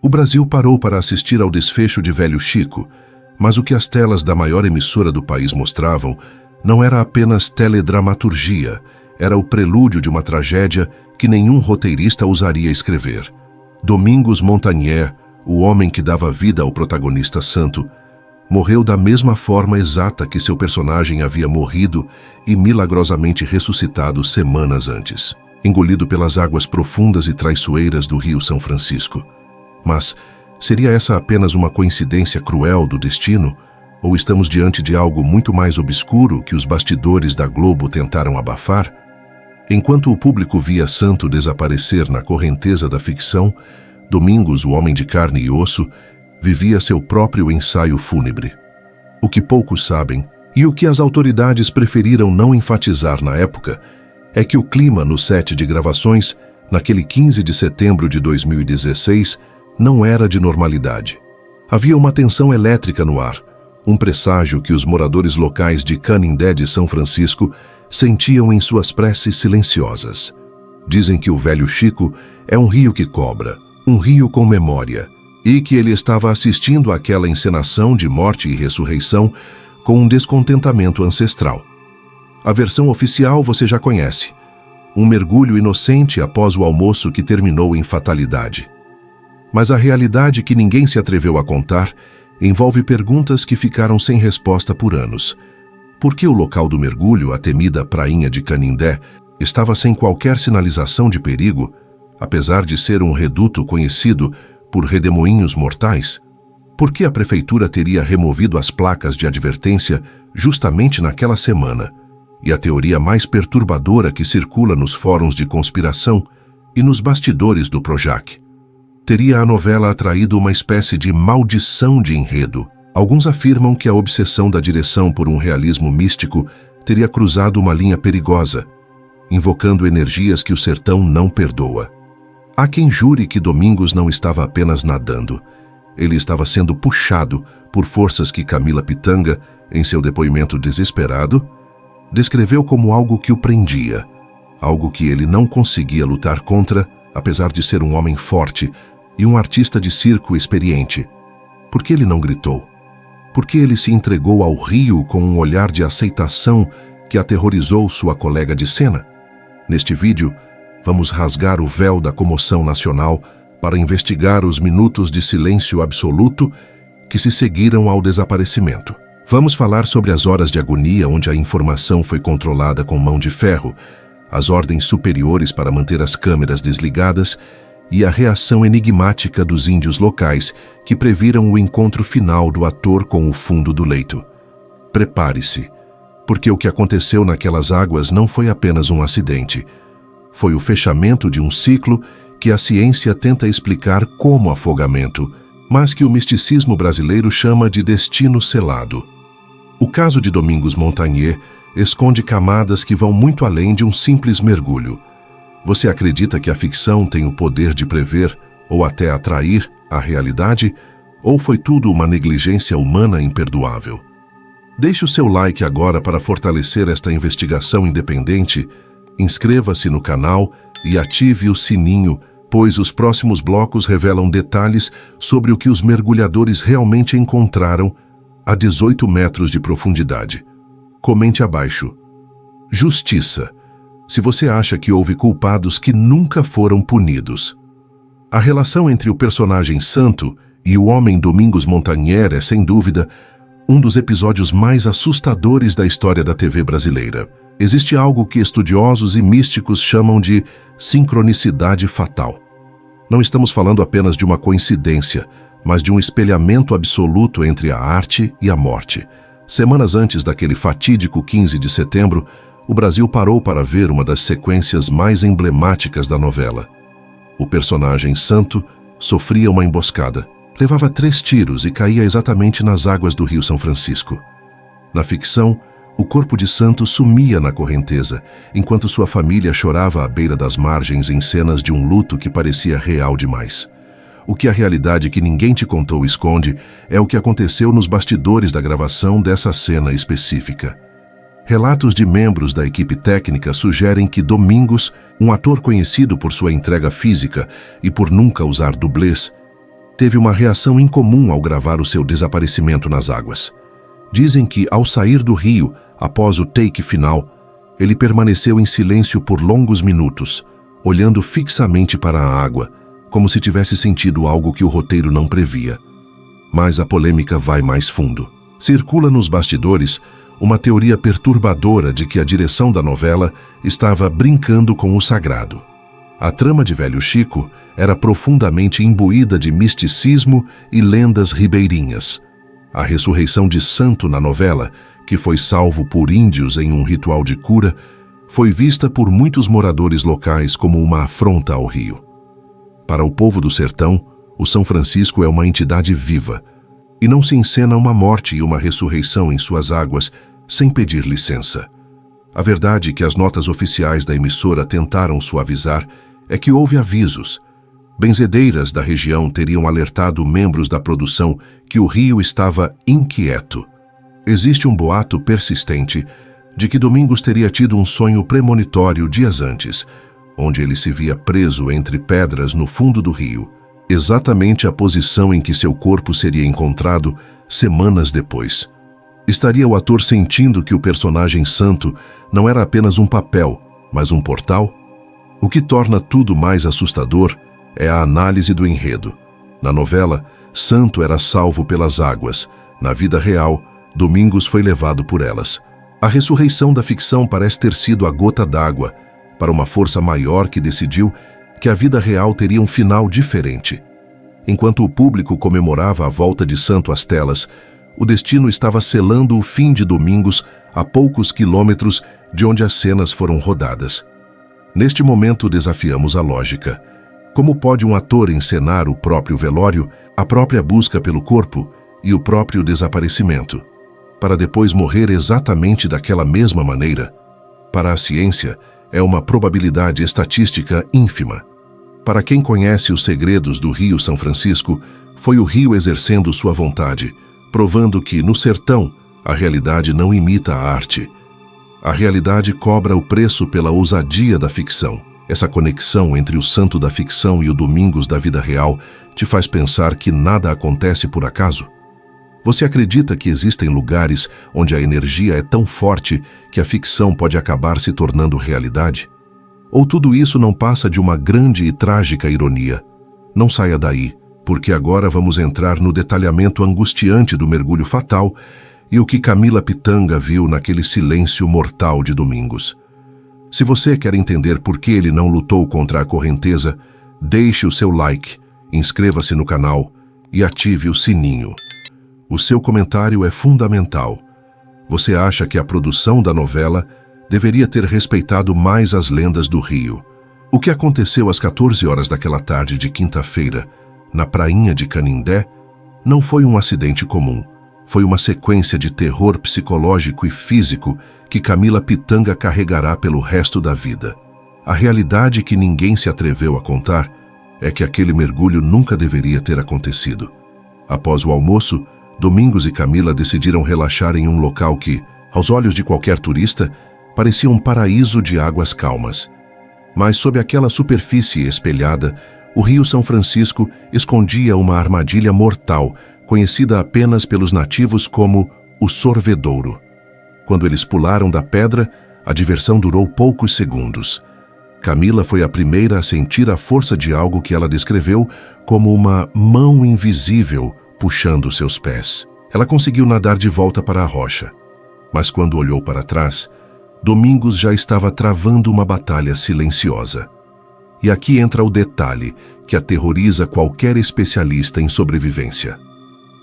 O Brasil parou para assistir ao desfecho de Velho Chico, mas o que as telas da maior emissora do país mostravam não era apenas teledramaturgia, era o prelúdio de uma tragédia que nenhum roteirista ousaria escrever. Domingos Montagnier, o homem que dava vida ao protagonista santo, morreu da mesma forma exata que seu personagem havia morrido e milagrosamente ressuscitado semanas antes, engolido pelas águas profundas e traiçoeiras do Rio São Francisco. Mas seria essa apenas uma coincidência cruel do destino? Ou estamos diante de algo muito mais obscuro que os bastidores da Globo tentaram abafar? Enquanto o público via Santo desaparecer na correnteza da ficção, Domingos, o homem de carne e osso, vivia seu próprio ensaio fúnebre. O que poucos sabem, e o que as autoridades preferiram não enfatizar na época, é que o clima no set de gravações, naquele 15 de setembro de 2016, não era de normalidade. Havia uma tensão elétrica no ar, um presságio que os moradores locais de Canindé de São Francisco sentiam em suas preces silenciosas. Dizem que o Velho Chico é um rio que cobra, um rio com memória, e que ele estava assistindo àquela encenação de morte e ressurreição com um descontentamento ancestral. A versão oficial você já conhece, um mergulho inocente após o almoço que terminou em fatalidade. Mas a realidade que ninguém se atreveu a contar envolve perguntas que ficaram sem resposta por anos. Por que o local do mergulho, a temida prainha de Canindé, estava sem qualquer sinalização de perigo, apesar de ser um reduto conhecido por redemoinhos mortais? Por que a prefeitura teria removido as placas de advertência justamente naquela semana? E a teoria mais perturbadora que circula nos fóruns de conspiração e nos bastidores do Projac. Teria a novela atraído uma espécie de maldição de enredo. Alguns afirmam que a obsessão da direção por um realismo místico teria cruzado uma linha perigosa, invocando energias que o sertão não perdoa. Há quem jure que Domingos não estava apenas nadando. Ele estava sendo puxado por forças que Camila Pitanga, em seu depoimento desesperado, descreveu como algo que o prendia, algo que ele não conseguia lutar contra, apesar de ser um homem forte e um artista de circo experiente. Por que ele não gritou? Por que ele se entregou ao rio com um olhar de aceitação que aterrorizou sua colega de cena? Neste vídeo, vamos rasgar o véu da comoção nacional para investigar os minutos de silêncio absoluto que se seguiram ao desaparecimento. Vamos falar sobre as horas de agonia onde a informação foi controlada com mão de ferro, as ordens superiores para manter as câmeras desligadas e a reação enigmática dos índios locais que previram o encontro final do ator com o fundo do leito. Prepare-se, porque o que aconteceu naquelas águas não foi apenas um acidente. Foi o fechamento de um ciclo que a ciência tenta explicar como afogamento, mas que o misticismo brasileiro chama de destino selado. O caso de Domingos Montagnier esconde camadas que vão muito além de um simples mergulho. Você acredita que a ficção tem o poder de prever ou até atrair a realidade? Ou foi tudo uma negligência humana imperdoável? Deixe o seu like agora para fortalecer esta investigação independente, inscreva-se no canal e ative o sininho, pois os próximos blocos revelam detalhes sobre o que os mergulhadores realmente encontraram a 18 metros de profundidade. Comente abaixo. Justiça. Se você acha que houve culpados que nunca foram punidos. A relação entre o personagem santo e o homem Domingos Montagnier é, sem dúvida, um dos episódios mais assustadores da história da TV brasileira. Existe algo que estudiosos e místicos chamam de sincronicidade fatal. Não estamos falando apenas de uma coincidência, mas de um espelhamento absoluto entre a arte e a morte. Semanas antes daquele fatídico 15 de setembro, o Brasil parou para ver uma das sequências mais emblemáticas da novela. O personagem santo sofria uma emboscada. Levava 3 tiros e caía exatamente nas águas do Rio São Francisco. Na ficção, o corpo de santo sumia na correnteza, enquanto sua família chorava à beira das margens em cenas de um luto que parecia real demais. O que a realidade que ninguém te contou esconde é o que aconteceu nos bastidores da gravação dessa cena específica. Relatos de membros da equipe técnica sugerem que Domingos, um ator conhecido por sua entrega física e por nunca usar dublês, teve uma reação incomum ao gravar o seu desaparecimento nas águas. Dizem que, ao sair do rio, após o take final, ele permaneceu em silêncio por longos minutos, olhando fixamente para a água, como se tivesse sentido algo que o roteiro não previa. Mas a polêmica vai mais fundo. Circula nos bastidores uma teoria perturbadora de que a direção da novela estava brincando com o sagrado. A trama de Velho Chico era profundamente imbuída de misticismo e lendas ribeirinhas. A ressurreição de santo na novela, que foi salvo por índios em um ritual de cura, foi vista por muitos moradores locais como uma afronta ao rio. Para o povo do sertão, o São Francisco é uma entidade viva, e não se encena uma morte e uma ressurreição em suas águas sem pedir licença. A verdade que as notas oficiais da emissora tentaram suavizar é que houve avisos. Benzedeiras da região teriam alertado membros da produção que o rio estava inquieto. Existe um boato persistente de que Domingos teria tido um sonho premonitório dias antes, onde ele se via preso entre pedras no fundo do rio, exatamente a posição em que seu corpo seria encontrado semanas depois. Estaria o ator sentindo que o personagem santo não era apenas um papel, mas um portal? O que torna tudo mais assustador é a análise do enredo. Na novela, Santo era salvo pelas águas. Na vida real, Domingos foi levado por elas. A ressurreição da ficção parece ter sido a gota d'água para uma força maior que decidiu que a vida real teria um final diferente. Enquanto o público comemorava a volta de Santo às telas, o destino estava selando o fim de Domingos a poucos quilômetros de onde as cenas foram rodadas. Neste momento desafiamos a lógica. Como pode um ator encenar o próprio velório, a própria busca pelo corpo e o próprio desaparecimento, para depois morrer exatamente daquela mesma maneira? Para a ciência, é uma probabilidade estatística ínfima. Para quem conhece os segredos do Rio São Francisco, foi o rio exercendo sua vontade, provando que, no sertão, a realidade não imita a arte. A realidade cobra o preço pela ousadia da ficção. Essa conexão entre o santo da ficção e o Domingos da vida real te faz pensar que nada acontece por acaso? Você acredita que existem lugares onde a energia é tão forte que a ficção pode acabar se tornando realidade? Ou tudo isso não passa de uma grande e trágica ironia? Não saia daí, porque agora vamos entrar no detalhamento angustiante do mergulho fatal e o que Camila Pitanga viu naquele silêncio mortal de Domingos. Se você quer entender por que ele não lutou contra a correnteza, deixe o seu like, inscreva-se no canal e ative o sininho. O seu comentário é fundamental. Você acha que a produção da novela deveria ter respeitado mais as lendas do rio? O que aconteceu às 14 horas daquela tarde de quinta-feira, na prainha de Canindé, não foi um acidente comum. Foi uma sequência de terror psicológico e físico que Camila Pitanga carregará pelo resto da vida. A realidade que ninguém se atreveu a contar é que aquele mergulho nunca deveria ter acontecido. Após o almoço, Domingos e Camila decidiram relaxar em um local que, aos olhos de qualquer turista, parecia um paraíso de águas calmas. Mas sob aquela superfície espelhada, o Rio São Francisco escondia uma armadilha mortal, conhecida apenas pelos nativos como o sorvedouro. Quando eles pularam da pedra, a diversão durou poucos segundos. Camila foi a primeira a sentir a força de algo que ela descreveu como uma mão invisível puxando seus pés. Ela conseguiu nadar de volta para a rocha, mas quando olhou para trás, Domingos já estava travando uma batalha silenciosa. E aqui entra o detalhe que aterroriza qualquer especialista em sobrevivência.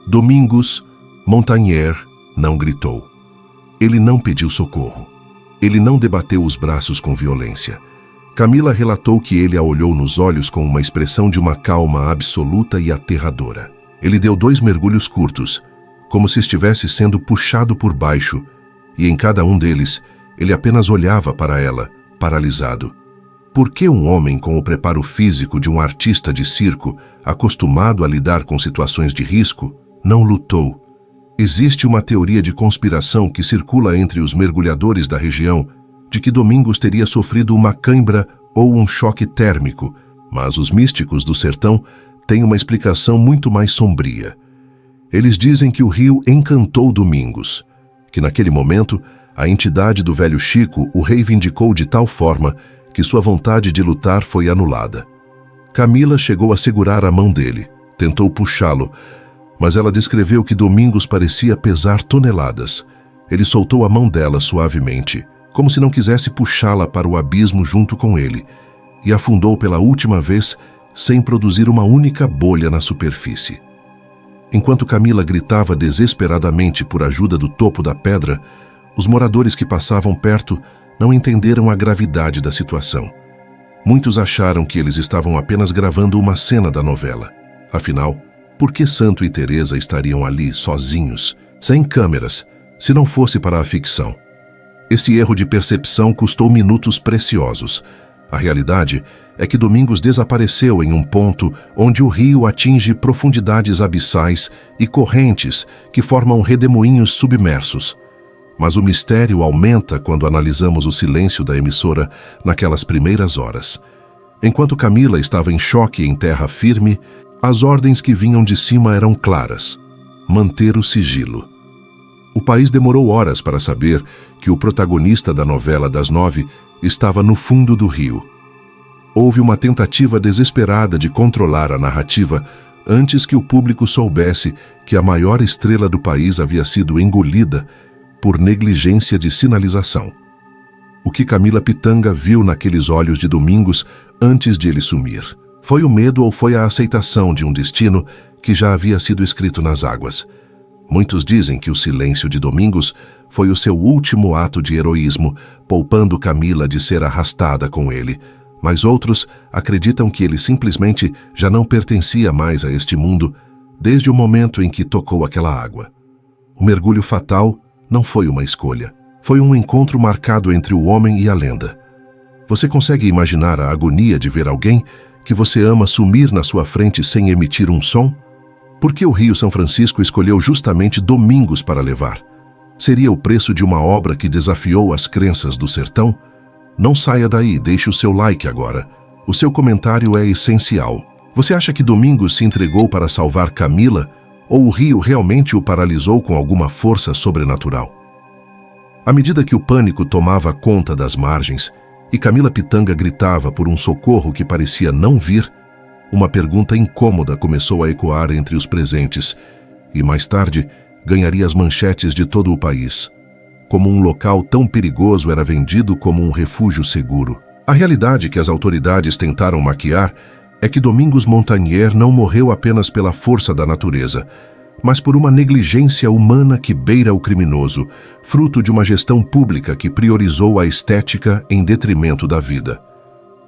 Domingos Montagnier não gritou. Ele não pediu socorro. Ele não debateu os braços com violência. Camila relatou que ele a olhou nos olhos com uma expressão de uma calma absoluta e aterradora. Ele deu 2 mergulhos curtos, como se estivesse sendo puxado por baixo, e em cada um deles, ele apenas olhava para ela, paralisado. Por que um homem com o preparo físico de um artista de circo, acostumado a lidar com situações de risco, não lutou? Existe uma teoria de conspiração que circula entre os mergulhadores da região de que Domingos teria sofrido uma cãibra ou um choque térmico, mas os místicos do sertão tem uma explicação muito mais sombria. Eles dizem que o rio encantou Domingos, que naquele momento a entidade do velho Chico o reivindicou de tal forma que sua vontade de lutar foi anulada. Camila chegou a segurar a mão dele, tentou puxá-lo, mas ela descreveu que Domingos parecia pesar toneladas. Ele soltou a mão dela suavemente, como se não quisesse puxá-la para o abismo junto com ele, e afundou pela última vez sem produzir uma única bolha na superfície. Enquanto Camila gritava desesperadamente por ajuda do topo da pedra, os moradores que passavam perto não entenderam a gravidade da situação. Muitos acharam que eles estavam apenas gravando uma cena da novela. Afinal, por que Santo e Teresa estariam ali, sozinhos, sem câmeras, se não fosse para a ficção? Esse erro de percepção custou minutos preciosos. A realidade é que Domingos desapareceu em um ponto onde o rio atinge profundidades abissais e correntes que formam redemoinhos submersos. Mas o mistério aumenta quando analisamos o silêncio da emissora naquelas primeiras horas. Enquanto Camila estava em choque em terra firme, as ordens que vinham de cima eram claras: manter o sigilo. O país demorou horas para saber que o protagonista da novela das 9 estava no fundo do rio. Houve uma tentativa desesperada de controlar a narrativa antes que o público soubesse que a maior estrela do país havia sido engolida por negligência de sinalização. O que Camila Pitanga viu naqueles olhos de Domingos antes de ele sumir? Foi o medo ou foi a aceitação de um destino que já havia sido escrito nas águas? Muitos dizem que o silêncio de Domingos foi o seu último ato de heroísmo, poupando Camila de ser arrastada com ele. Mas outros acreditam que ele simplesmente já não pertencia mais a este mundo desde o momento em que tocou aquela água. O mergulho fatal não foi uma escolha. Foi um encontro marcado entre o homem e a lenda. Você consegue imaginar a agonia de ver alguém que você ama sumir na sua frente sem emitir um som? Por que o Rio São Francisco escolheu justamente Domingos para levar? Seria o preço de uma obra que desafiou as crenças do sertão? Não saia daí, deixe o seu like agora. O seu comentário é essencial. Você acha que Domingos se entregou para salvar Camila ou o rio realmente o paralisou com alguma força sobrenatural? À medida que o pânico tomava conta das margens e Camila Pitanga gritava por um socorro que parecia não vir, uma pergunta incômoda começou a ecoar entre os presentes e, mais tarde, ganharia as manchetes de todo o país. Como um local tão perigoso era vendido como um refúgio seguro. A realidade que as autoridades tentaram maquiar é que Domingos Montagnier não morreu apenas pela força da natureza, mas por uma negligência humana que beira o criminoso, fruto de uma gestão pública que priorizou a estética em detrimento da vida.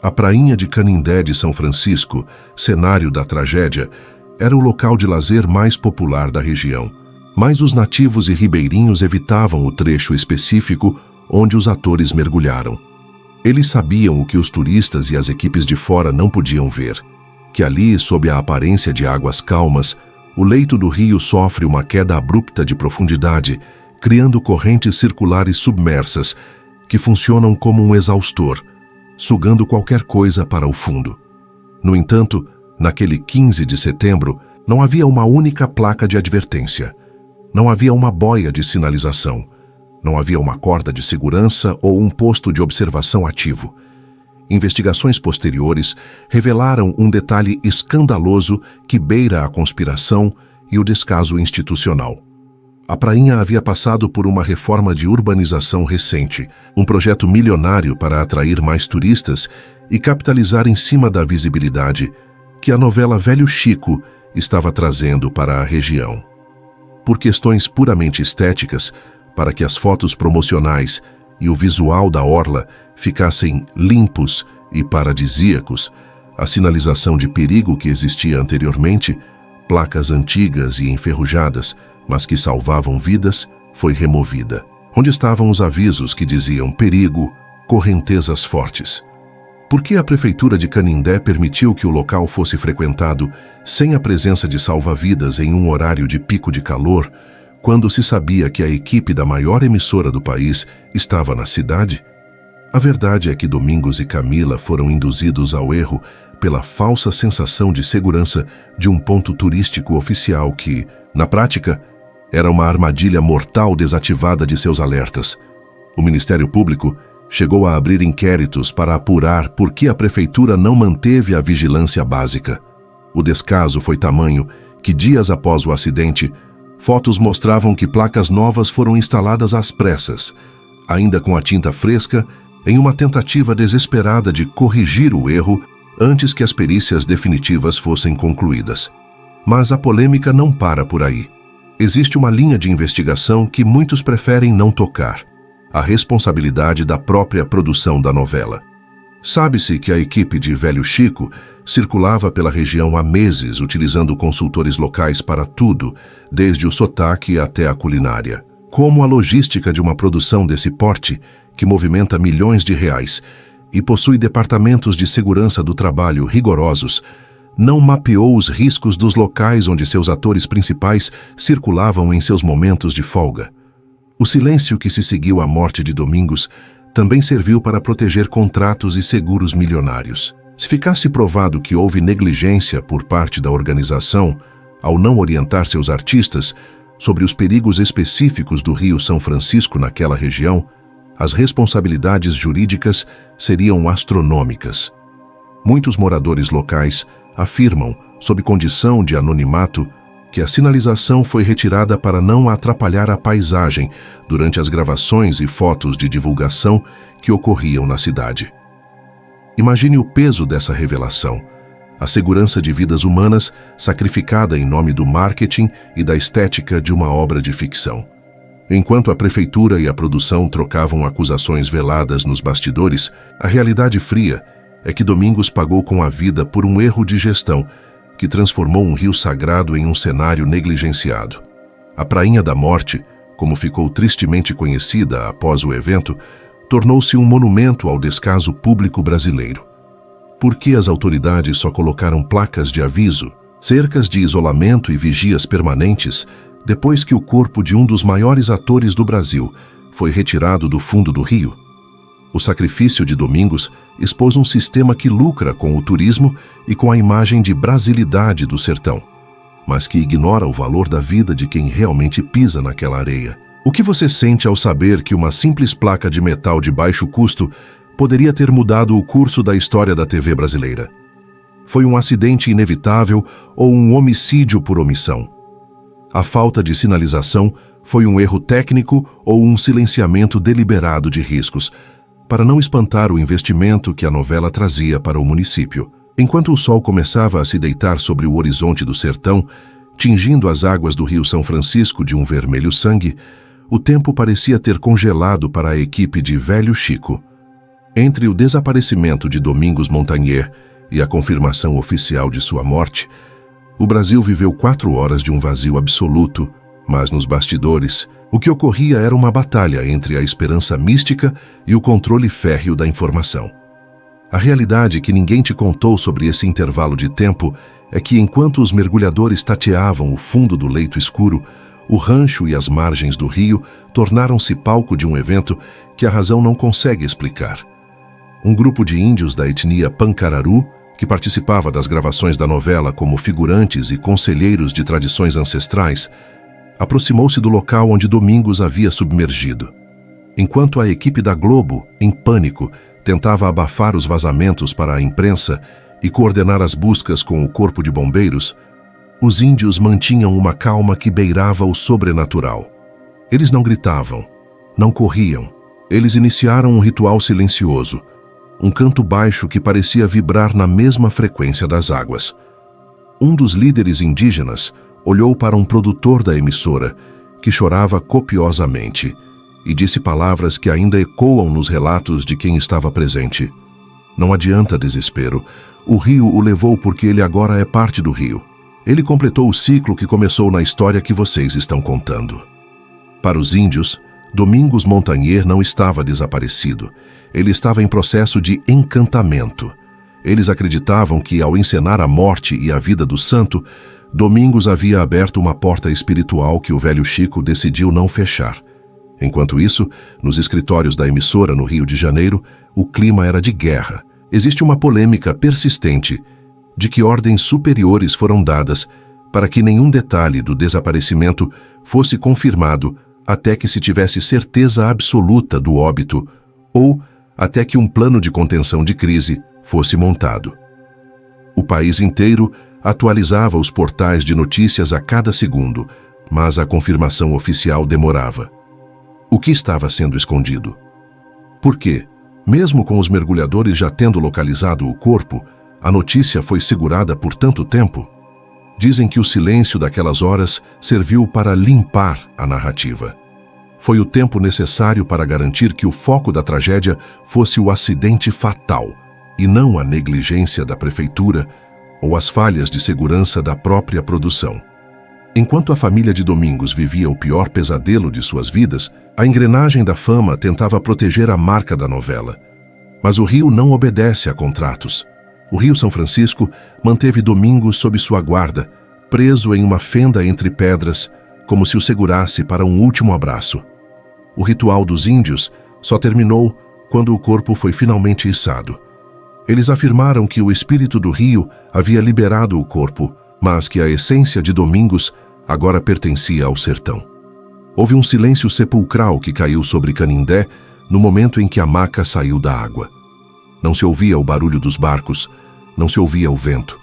A prainha de Canindé de São Francisco, cenário da tragédia, era o local de lazer mais popular da região. Mas os nativos e ribeirinhos evitavam o trecho específico onde os atores mergulharam. Eles sabiam o que os turistas e as equipes de fora não podiam ver, que ali, sob a aparência de águas calmas, o leito do rio sofre uma queda abrupta de profundidade, criando correntes circulares submersas que funcionam como um exaustor, sugando qualquer coisa para o fundo. No entanto, naquele 15 de setembro, não havia uma única placa de advertência. Não havia uma boia de sinalização. Não havia uma corda de segurança ou um posto de observação ativo. Investigações posteriores revelaram um detalhe escandaloso que beira a conspiração e o descaso institucional. A prainha havia passado por uma reforma de urbanização recente, um projeto milionário para atrair mais turistas e capitalizar em cima da visibilidade que a novela Velho Chico estava trazendo para a região. Por questões puramente estéticas, para que as fotos promocionais e o visual da orla ficassem limpos e paradisíacos, a sinalização de perigo que existia anteriormente, placas antigas e enferrujadas, mas que salvavam vidas, foi removida. Onde estavam os avisos que diziam perigo, correntezas fortes? Por que a prefeitura de Canindé permitiu que o local fosse frequentado sem a presença de salva-vidas em um horário de pico de calor, quando se sabia que a equipe da maior emissora do país estava na cidade? A verdade é que Domingos e Camila foram induzidos ao erro pela falsa sensação de segurança de um ponto turístico oficial que, na prática, era uma armadilha mortal desativada de seus alertas. O Ministério Público chegou a abrir inquéritos para apurar por que a prefeitura não manteve a vigilância básica. O descaso foi tamanho que, dias após o acidente, fotos mostravam que placas novas foram instaladas às pressas, ainda com a tinta fresca, em uma tentativa desesperada de corrigir o erro antes que as perícias definitivas fossem concluídas. Mas a polêmica não para por aí. Existe uma linha de investigação que muitos preferem não tocar: a responsabilidade da própria produção da novela. Sabe-se que a equipe de Velho Chico circulava pela região há meses utilizando consultores locais para tudo, desde o sotaque até a culinária. Como a logística de uma produção desse porte, que movimenta milhões de reais e possui departamentos de segurança do trabalho rigorosos, não mapeou os riscos dos locais onde seus atores principais circulavam em seus momentos de folga. O silêncio que se seguiu à morte de Domingos também serviu para proteger contratos e seguros milionários. Se ficasse provado que houve negligência por parte da organização ao não orientar seus artistas sobre os perigos específicos do Rio São Francisco naquela região, as responsabilidades jurídicas seriam astronômicas. Muitos moradores locais afirmam, sob condição de anonimato, que a sinalização foi retirada para não atrapalhar a paisagem durante as gravações e fotos de divulgação que ocorriam na cidade. Imagine o peso dessa revelação: a segurança de vidas humanas sacrificada em nome do marketing e da estética de uma obra de ficção. Enquanto a prefeitura e a produção trocavam acusações veladas nos bastidores, a realidade fria é que Domingos pagou com a vida por um erro de gestão que transformou um rio sagrado em um cenário negligenciado. A Prainha da Morte, como ficou tristemente conhecida após o evento, tornou-se um monumento ao descaso público brasileiro. Por que as autoridades só colocaram placas de aviso, cercas de isolamento e vigias permanentes depois que o corpo de um dos maiores atores do Brasil foi retirado do fundo do rio? O sacrifício de Domingos expôs um sistema que lucra com o turismo e com a imagem de brasilidade do sertão, mas que ignora o valor da vida de quem realmente pisa naquela areia. O que você sente ao saber que uma simples placa de metal de baixo custo poderia ter mudado o curso da história da TV brasileira? Foi um acidente inevitável ou um homicídio por omissão? A falta de sinalização foi um erro técnico ou um silenciamento deliberado de riscos, para não espantar o investimento que a novela trazia para o município? Enquanto o sol começava a se deitar sobre o horizonte do sertão, tingindo as águas do Rio São Francisco de um vermelho sangue, o tempo parecia ter congelado para a equipe de Velho Chico. Entre o desaparecimento de Domingos Montanher e a confirmação oficial de sua morte, o Brasil viveu 4 horas de um vazio absoluto, mas nos bastidores, o que ocorria era uma batalha entre a esperança mística e o controle férreo da informação. A realidade que ninguém te contou sobre esse intervalo de tempo é que, enquanto os mergulhadores tateavam o fundo do leito escuro, o rancho e as margens do rio tornaram-se palco de um evento que a razão não consegue explicar. Um grupo de índios da etnia Pancararu, que participava das gravações da novela como figurantes e conselheiros de tradições ancestrais, aproximou-se do local onde Domingos havia submergido. Enquanto a equipe da Globo, em pânico, tentava abafar os vazamentos para a imprensa e coordenar as buscas com o corpo de bombeiros, os índios mantinham uma calma que beirava o sobrenatural. Eles não gritavam, não corriam. Eles iniciaram um ritual silencioso, um canto baixo que parecia vibrar na mesma frequência das águas. Um dos líderes indígenas olhou para um produtor da emissora, que chorava copiosamente, e disse palavras que ainda ecoam nos relatos de quem estava presente. Não adianta desespero. O rio o levou porque ele agora é parte do rio. Ele completou o ciclo que começou na história que vocês estão contando. Para os índios, Domingos Montanher não estava desaparecido. Ele estava em processo de encantamento. Eles acreditavam que, ao encenar a morte e a vida do santo, Domingos havia aberto uma porta espiritual que o Velho Chico decidiu não fechar. Enquanto isso, nos escritórios da emissora no Rio de Janeiro, o clima era de guerra. Existe uma polêmica persistente de que ordens superiores foram dadas para que nenhum detalhe do desaparecimento fosse confirmado até que se tivesse certeza absoluta do óbito ou até que um plano de contenção de crise fosse montado. O país inteiro atualizava os portais de notícias a cada segundo, mas a confirmação oficial demorava. O que estava sendo escondido? Por quê? Mesmo com os mergulhadores já tendo localizado o corpo, a notícia foi segurada por tanto tempo? Dizem que o silêncio daquelas horas serviu para limpar a narrativa. Foi o tempo necessário para garantir que o foco da tragédia fosse o acidente fatal, e não a negligência da prefeitura ou as falhas de segurança da própria produção. Enquanto a família de Domingos vivia o pior pesadelo de suas vidas, a engrenagem da fama tentava proteger a marca da novela. Mas o Rio não obedece a contratos. O Rio São Francisco manteve Domingos sob sua guarda, preso em uma fenda entre pedras, como se o segurasse para um último abraço. O ritual dos índios só terminou quando o corpo foi finalmente içado. Eles afirmaram que o espírito do rio havia liberado o corpo, mas que a essência de Domingos agora pertencia ao sertão. Houve um silêncio sepulcral que caiu sobre Canindé no momento em que a maca saiu da água. Não se ouvia o barulho dos barcos, não se ouvia o vento.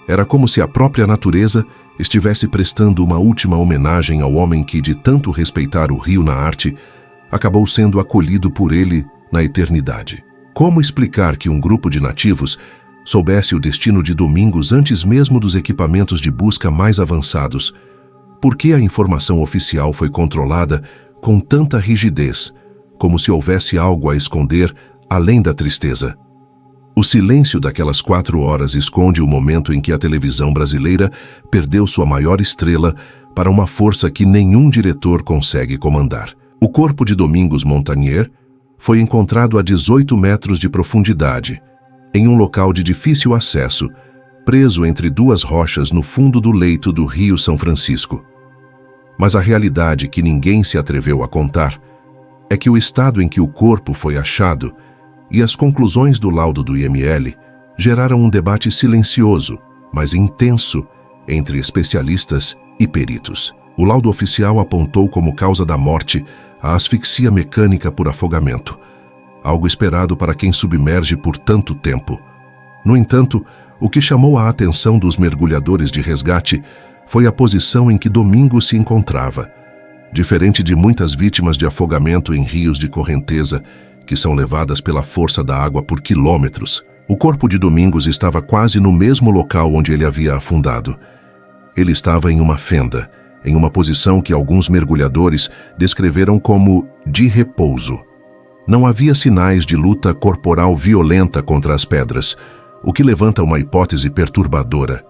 Era como se a própria natureza estivesse prestando uma última homenagem ao homem que, de tanto respeitar o rio na arte, acabou sendo acolhido por ele na eternidade. Como explicar que um grupo de nativos soubesse o destino de Domingos antes mesmo dos equipamentos de busca mais avançados? Por que a informação oficial foi controlada com tanta rigidez, como se houvesse algo a esconder além da tristeza? O silêncio daquelas 4 horas esconde o momento em que a televisão brasileira perdeu sua maior estrela para uma força que nenhum diretor consegue comandar. O corpo de Domingos Montagnier foi encontrado a 18 metros de profundidade, em um local de difícil acesso, preso entre 2 rochas no fundo do leito do Rio São Francisco. Mas a realidade que ninguém se atreveu a contar é que o estado em que o corpo foi achado e as conclusões do laudo do IML geraram um debate silencioso, mas intenso, entre especialistas e peritos. O laudo oficial apontou como causa da morte a asfixia mecânica por afogamento, algo esperado para quem submerge por tanto tempo. No entanto, o que chamou a atenção dos mergulhadores de resgate foi a posição em que Domingos se encontrava. Diferente de muitas vítimas de afogamento em rios de correnteza, que são levadas pela força da água por quilômetros, o corpo de Domingos estava quase no mesmo local onde ele havia afundado. Ele estava em uma fenda, em uma posição que alguns mergulhadores descreveram como de repouso. Não havia sinais de luta corporal violenta contra as pedras, o que levanta uma hipótese perturbadora.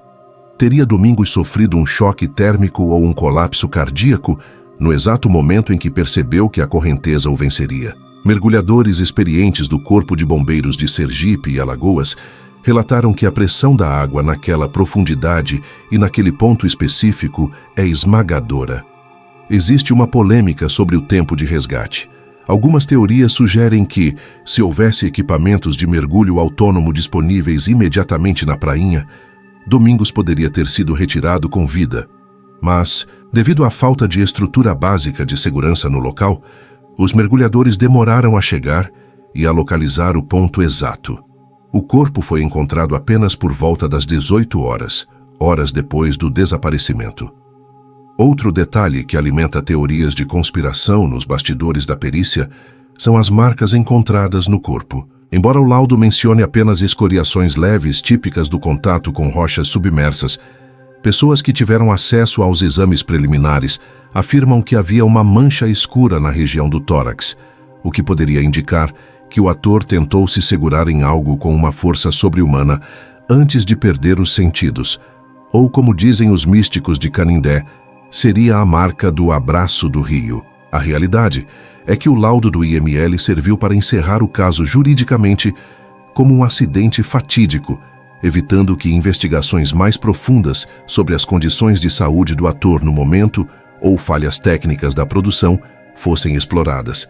Teria Domingos sofrido um choque térmico ou um colapso cardíaco no exato momento em que percebeu que a correnteza o venceria? Mergulhadores experientes do Corpo de Bombeiros de Sergipe e Alagoas relataram que a pressão da água naquela profundidade e naquele ponto específico é esmagadora. Existe uma polêmica sobre o tempo de resgate. Algumas teorias sugerem que, se houvesse equipamentos de mergulho autônomo disponíveis imediatamente na prainha, Domingos poderia ter sido retirado com vida. Mas, devido à falta de estrutura básica de segurança no local, os mergulhadores demoraram a chegar e a localizar o ponto exato. O corpo foi encontrado apenas por volta das 18 horas, horas depois do desaparecimento. Outro detalhe que alimenta teorias de conspiração nos bastidores da perícia são as marcas encontradas no corpo. Embora o laudo mencione apenas escoriações leves típicas do contato com rochas submersas, pessoas que tiveram acesso aos exames preliminares afirmam que havia uma mancha escura na região do tórax, o que poderia indicar que o ator tentou se segurar em algo com uma força sobre-humana antes de perder os sentidos, ou, como dizem os místicos de Canindé, seria a marca do abraço do rio. A realidade é que o laudo do IML serviu para encerrar o caso juridicamente como um acidente fatídico, evitando que investigações mais profundas sobre as condições de saúde do ator no momento ou falhas técnicas da produção fossem exploradas.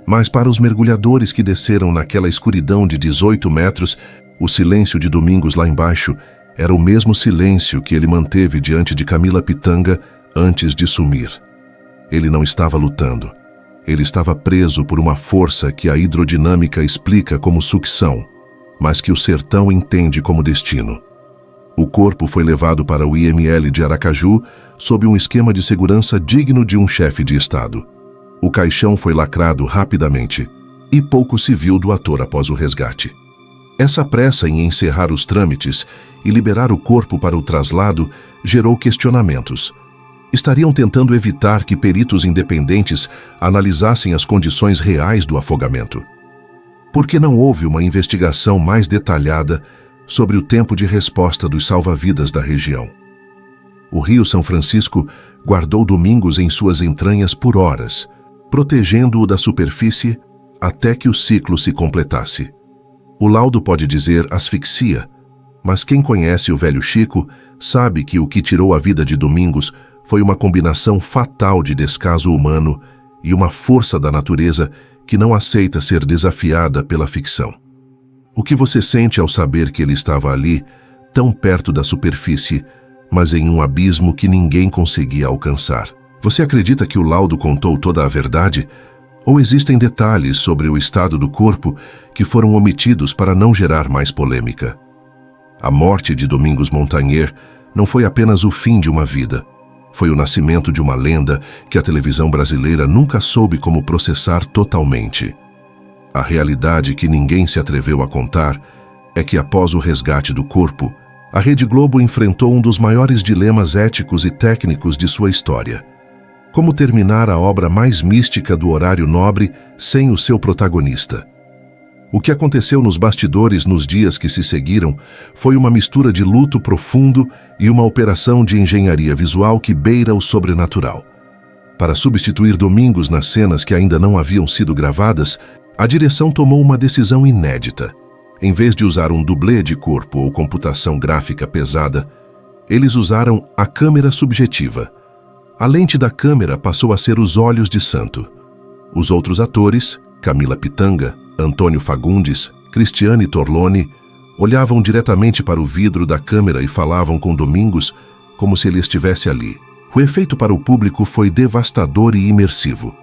Mas para os mergulhadores que desceram naquela escuridão de 18 metros, o silêncio de Domingos lá embaixo era o mesmo silêncio que ele manteve diante de Camila Pitanga antes de sumir. Ele não estava lutando. Ele estava preso por uma força que a hidrodinâmica explica como sucção, mas que o sertão entende como destino. O corpo foi levado para o IML de Aracaju sob um esquema de segurança digno de um chefe de Estado. O caixão foi lacrado rapidamente e pouco se viu do ator após o resgate. Essa pressa em encerrar os trâmites e liberar o corpo para o traslado gerou questionamentos. Estariam tentando evitar que peritos independentes analisassem as condições reais do afogamento? Por que não houve uma investigação mais detalhada sobre o tempo de resposta dos salva-vidas da região? O Rio São Francisco guardou Domingos em suas entranhas por horas, protegendo-o da superfície até que o ciclo se completasse. O laudo pode dizer asfixia, mas quem conhece o velho Chico sabe que o que tirou a vida de Domingos foi uma combinação fatal de descaso humano e uma força da natureza que não aceita ser desafiada pela ficção. O que você sente ao saber que ele estava ali, tão perto da superfície, mas em um abismo que ninguém conseguia alcançar? Você acredita que o laudo contou toda a verdade? Ou existem detalhes sobre o estado do corpo que foram omitidos para não gerar mais polêmica? A morte de Domingos Montanher não foi apenas o fim de uma vida. Foi o nascimento de uma lenda que a televisão brasileira nunca soube como processar totalmente. A realidade que ninguém se atreveu a contar é que, após o resgate do corpo, a Rede Globo enfrentou um dos maiores dilemas éticos e técnicos de sua história. Como terminar a obra mais mística do horário nobre sem o seu protagonista? O que aconteceu nos bastidores nos dias que se seguiram foi uma mistura de luto profundo e uma operação de engenharia visual que beira o sobrenatural. Para substituir Domingos nas cenas que ainda não haviam sido gravadas, a direção tomou uma decisão inédita. Em vez de usar um dublê de corpo ou computação gráfica pesada, eles usaram a câmera subjetiva. A lente da câmera passou a ser os olhos de santo. Os outros atores, Camila Pitanga, Antônio Fagundes, Cristiane Torlone, olhavam diretamente para o vidro da câmera e falavam com Domingos como se ele estivesse ali. O efeito para o público foi devastador e imersivo,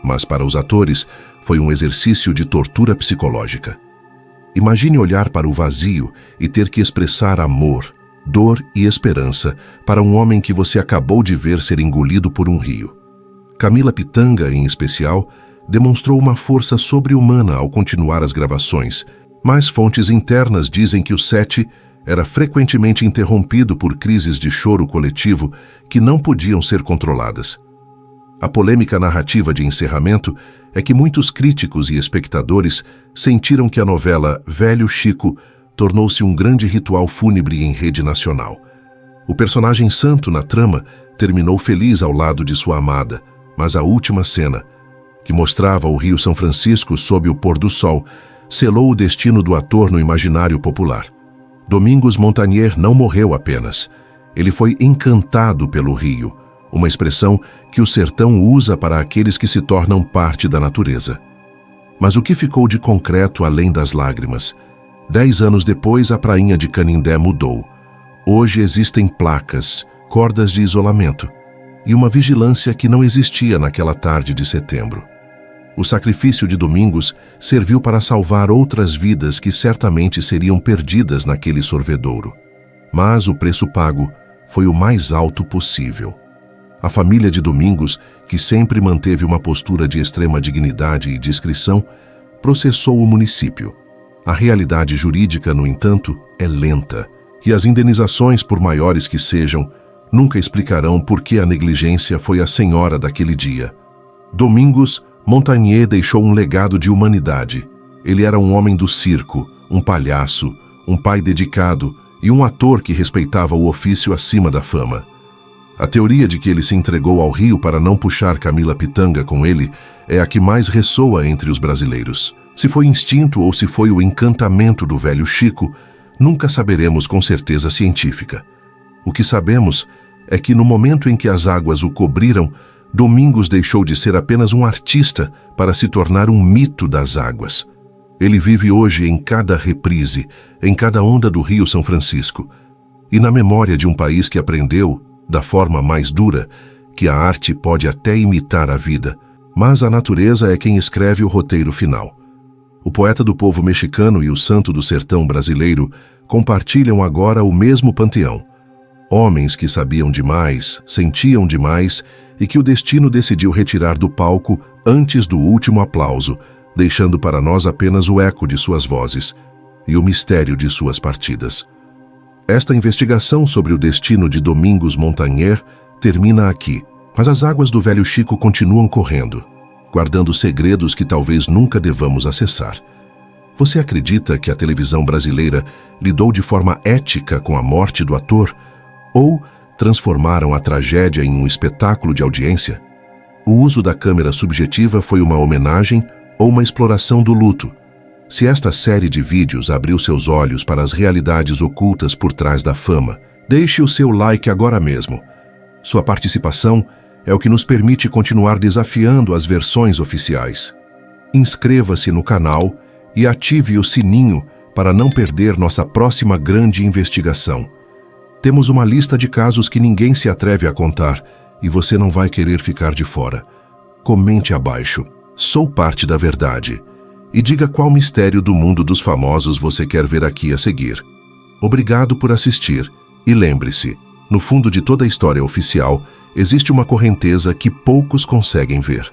mas para os atores foi um exercício de tortura psicológica. Imagine olhar para o vazio e ter que expressar amor, dor e esperança para um homem que você acabou de ver ser engolido por um rio. Camila Pitanga, em especial, demonstrou uma força sobre-humana ao continuar as gravações, mas fontes internas dizem que o set era frequentemente interrompido por crises de choro coletivo que não podiam ser controladas. A polêmica narrativa de encerramento é que muitos críticos e espectadores sentiram que a novela Velho Chico tornou-se um grande ritual fúnebre em rede nacional. O personagem santo na trama terminou feliz ao lado de sua amada, mas a última cena, que mostrava o Rio São Francisco sob o pôr do sol, selou o destino do ator no imaginário popular. Domingos Montanher não morreu apenas. Ele foi encantado pelo rio, uma expressão que o sertão usa para aqueles que se tornam parte da natureza. Mas o que ficou de concreto além das lágrimas? 10 anos depois, a prainha de Canindé mudou. Hoje existem placas, cordas de isolamento e uma vigilância que não existia naquela tarde de setembro. O sacrifício de Domingos serviu para salvar outras vidas que certamente seriam perdidas naquele sorvedouro. Mas o preço pago foi o mais alto possível. A família de Domingos, que sempre manteve uma postura de extrema dignidade e discrição, processou o município. A realidade jurídica, no entanto, é lenta, e as indenizações, por maiores que sejam, nunca explicarão por que a negligência foi a senhora daquele dia. Domingos Montanher deixou um legado de humanidade. Ele era um homem do circo, um palhaço, um pai dedicado e um ator que respeitava o ofício acima da fama. A teoria de que ele se entregou ao rio para não puxar Camila Pitanga com ele é a que mais ressoa entre os brasileiros. Se foi instinto ou se foi o encantamento do velho Chico, nunca saberemos com certeza científica. O que sabemos é que no momento em que as águas o cobriram, Domingos deixou de ser apenas um artista para se tornar um mito das águas. Ele vive hoje em cada reprise, em cada onda do Rio São Francisco, e na memória de um país que aprendeu, da forma mais dura, que a arte pode até imitar a vida, mas a natureza é quem escreve o roteiro final. O poeta do povo mexicano e o santo do sertão brasileiro compartilham agora o mesmo panteão. Homens que sabiam demais, sentiam demais e que o destino decidiu retirar do palco antes do último aplauso, deixando para nós apenas o eco de suas vozes e o mistério de suas partidas. Esta investigação sobre o destino de Domingos Montaner termina aqui, mas as águas do velho Chico continuam correndo, guardando segredos que talvez nunca devamos acessar. Você acredita que a televisão brasileira lidou de forma ética com a morte do ator? Ou transformaram a tragédia em um espetáculo de audiência? O uso da câmera subjetiva foi uma homenagem ou uma exploração do luto? Se esta série de vídeos abriu seus olhos para as realidades ocultas por trás da fama, deixe o seu like agora mesmo. Sua participação é o que nos permite continuar desafiando as versões oficiais. Inscreva-se no canal e ative o sininho para não perder nossa próxima grande investigação. Temos uma lista de casos que ninguém se atreve a contar e você não vai querer ficar de fora. Comente abaixo, sou parte da verdade, e diga qual mistério do mundo dos famosos você quer ver aqui a seguir. Obrigado por assistir e lembre-se, no fundo de toda a história oficial existe uma correnteza que poucos conseguem ver.